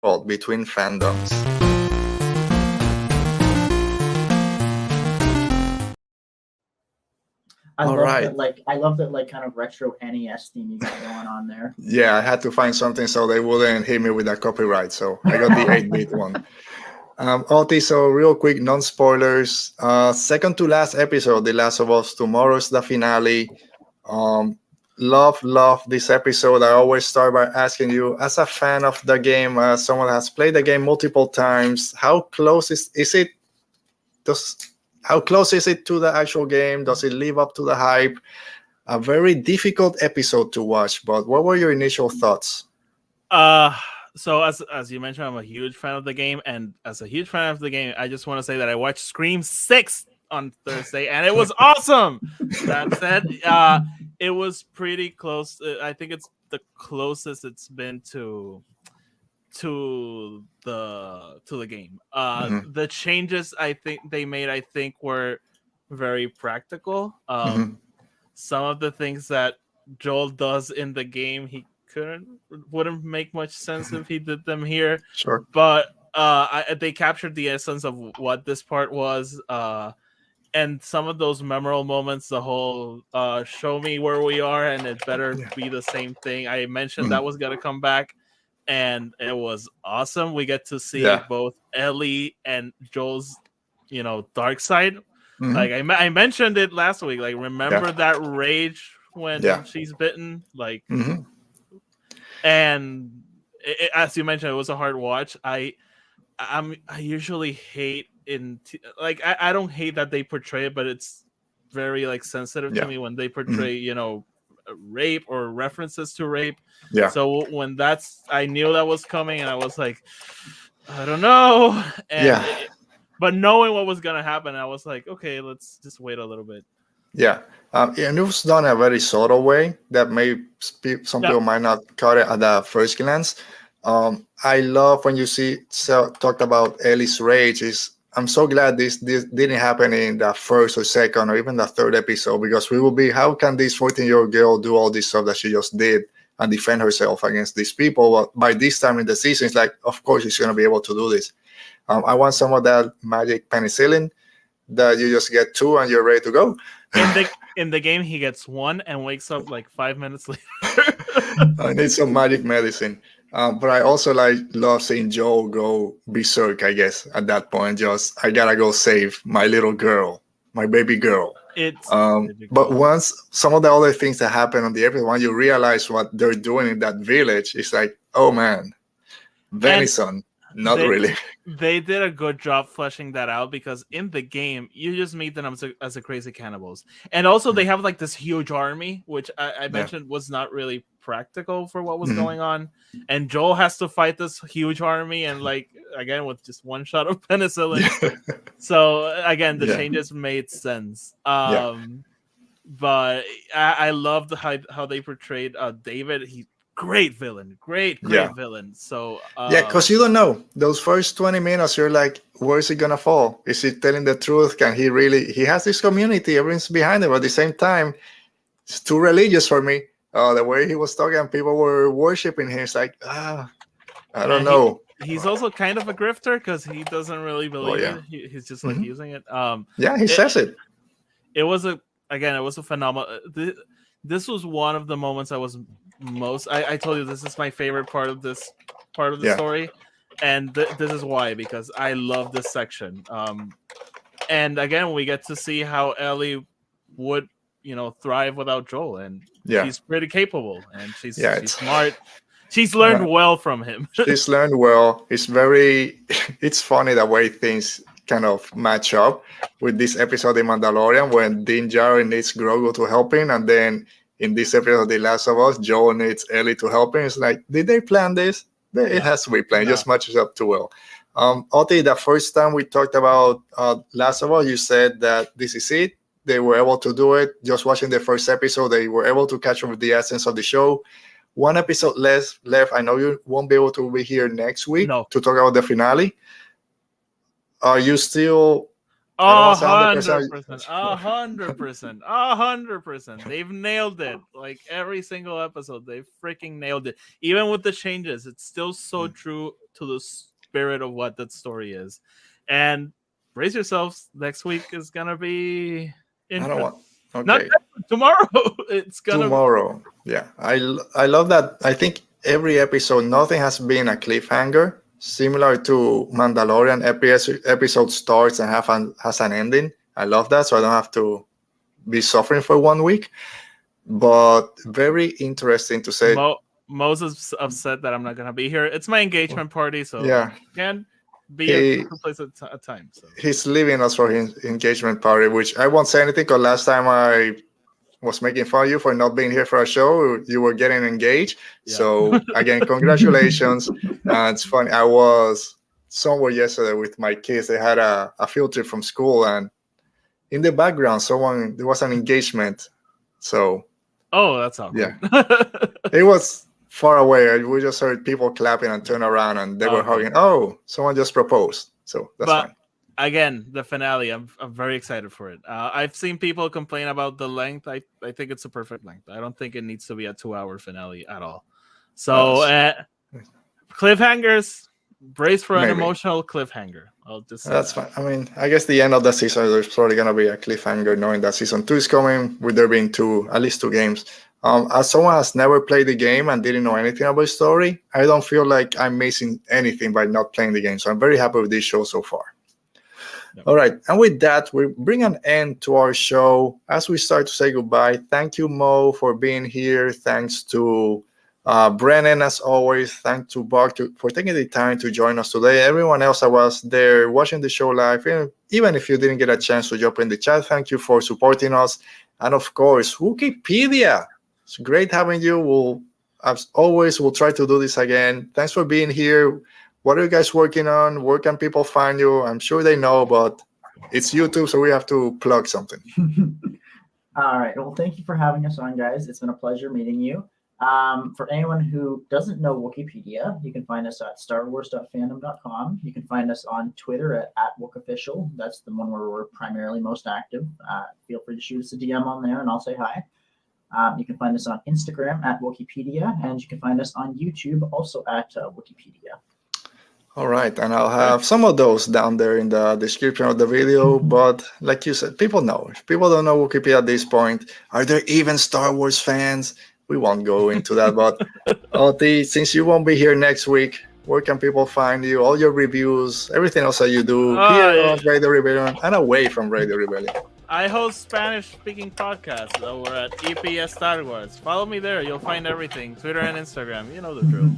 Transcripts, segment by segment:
world between fandoms. All right. I love that like kind of retro NES theme you got going on there. Yeah, I had to find something so they wouldn't hit me with that copyright. So I got the 8-bit one. Oti, so real quick, non-spoilers. Second to last episode, The Last of Us. Tomorrow's the finale. Love this episode. I always start by asking you, as a fan of the game, someone has played the game multiple times, how close is it? How close is it to the actual game? Does it live up to the hype? A very difficult episode to watch, but what were your initial thoughts? So as you mentioned, I'm a huge fan of the game, and as a huge fan of the game, I just want to say that I watched Scream 6 on Thursday, and it was awesome. That said, it was pretty close. I think it's the closest it's been to the game. The changes I think they made, I think, were very practical. Some of the things that Joel does in the game, he wouldn't make much sense if he did them here. Sure. But they captured the essence of what this part was. And some of those memorable moments, the whole show me where we are and it better be the same thing. I mentioned that was going to come back, and it was awesome. We get to see both Ellie and Joel's, dark side. Like I mentioned it last week. Like, remember that rage when she's bitten? Like, and as you mentioned, it was a hard watch. I usually hate I don't hate that they portray it, but it's very like sensitive to me when they portray rape or references to rape. So when I knew that was coming, and I was like, I don't know. And but knowing what was gonna happen, I was like, okay, let's just wait a little bit. And it was done in a very subtle way that some people might not caught it at the first glance. I love when you talked about Ellie's rage. I'm so glad this didn't happen in the first or second or even the third episode, because we will be, how can this 14-year-old girl do all this stuff that she just did and defend herself against these people? Well, by this time in the season, it's like, of course she's going to be able to do this. I want some of that magic penicillin that you just get 2 and you're ready to go. In the game, he gets 1 and wakes up like 5 minutes later. I need some magic medicine. But I also love seeing Joel go berserk, I guess, at that point. Just, I gotta go save my little girl, my baby girl. But once some of the other things that happen on the episode, when you realize what they're doing in that village, it's like, oh man, venison. Not really. They did a good job fleshing that out, because in the game, you just meet them as a crazy cannibals. And also they have like this huge army, which I mentioned was not really practical for what was going on. And Joel has to fight this huge army, and like, again, with just 1 shot of penicillin. So again, the changes made sense. But I loved how they portrayed David. Great villain. Great villain. So because you don't know. Those first 20 minutes, you're like, where is he gonna fall? Is he telling the truth? Can he really? He has this community, everyone's behind him. But at the same time, it's too religious for me. The way he was talking, people were worshiping him. It's like, I don't know. He's also kind of a grifter, because he doesn't really believe it. He's just like using it. He says it. It was a phenomenal. This was one of the moments I was most. I told you this is my favorite part of the story, and this is why, because I love this section. And again, we get to see how Ellie would thrive without Joel, and she's pretty capable, and she's smart. She's learned well from him. She's learned well. It's funny the way things kind of match up with this episode in Mandalorian, when Din Djarin needs Grogu to help him, and then in this episode of The Last of Us, Joel needs Ellie to help him. It's like, did they plan this? It has to be planned. Just matches up too well. Oti, the first time we talked about Last of Us, you said that this is it. They were able to do it. Just watching the first episode, they were able to catch up with the essence of the show. 1 episode left. I know you won't be able to be here next week to talk about the finale. Are you still 100%. 100%. They've nailed it. Like every single episode, they freaking nailed it. Even with the changes, it's still so true to the spirit of what that story is. And brace yourselves. Next week is gonna be interesting. Okay. Not tomorrow. It's gonna tomorrow. Yeah, I love that. I think every episode, nothing has been a cliffhanger. Similar to Mandalorian, every episode starts and has an ending. I love that, so I don't have to be suffering for 1 week. But very interesting to say. Moses upset that I'm not gonna be here. It's my engagement party, so yeah, I can't be a place at a time. So he's leaving us for his engagement party, which I won't say anything because last time I was making fun of you for not being here for a show. You were getting engaged. Yeah. So again, congratulations. It's funny. I was somewhere yesterday with my kids. They had a field trip from school, and in the background, there was an engagement. So that's all. Yeah. It was far away. We just heard people clapping and turn around, and they were hugging. Oh, someone just proposed. So that's fine. Again, the finale, I'm very excited for it. I've seen people complain about the length. I think it's a perfect length. I don't think it needs to be a 2-hour finale at all. So cliffhangers, brace for an emotional cliffhanger. I'll just that's fine. I mean, I guess the end of the season, there's probably going to be a cliffhanger knowing that season 2 is coming, with there being at least 2 games. As someone has never played the game and didn't know anything about the story, I don't feel like I'm missing anything by not playing the game. So I'm very happy with this show so far. All right. And with that, we bring an end to our show. As we start to say goodbye, thank you, Mo, for being here. Thanks to Brennan, as always. Thanks to Buck for taking the time to join us today. Everyone else that was there watching the show live, even if you didn't get a chance to jump in the chat, thank you for supporting us. And of course, Wikipedia. It's great having you. As always, we'll try to do this again. Thanks for being here. What are you guys working on? Where can people find you? I'm sure they know, but it's YouTube, so we have to plug something. All right. Well, thank you for having us on, guys. It's been a pleasure meeting you. For anyone who doesn't know Wikipedia, you can find us at starwars.fandom.com. You can find us on Twitter at @WookOfficial. That's the one where we're primarily most active. Feel free to shoot us a DM on there, and I'll say hi. You can find us on Instagram at Wikipedia, and you can find us on YouTube also at Wikipedia. All right, and I'll have some of those down there in the description of the video. But like you said, people know. If people don't know Wikipedia at this point, are there even Star Wars fans? We won't go into that. But Oti, since you won't be here next week, where can people find you? All your reviews, everything else that you do here on Radio Rebellion and away from Radio Rebellion. I host Spanish-speaking podcasts over at EP8 Star Wars. Follow me there. You'll find everything. Twitter and Instagram. You know the drill.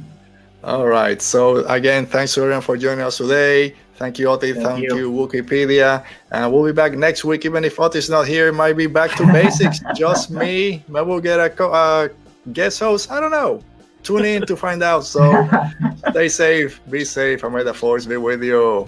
All right. So again, thanks to everyone for joining us today. Thank you, Oti. Thank you, Wikipedia. And we'll be back next week. Even if Oti's not here, it might be back to basics. Just me. Maybe we'll get a guest host. I don't know. Tune in to find out. So stay safe. Be safe. And may the force be with you.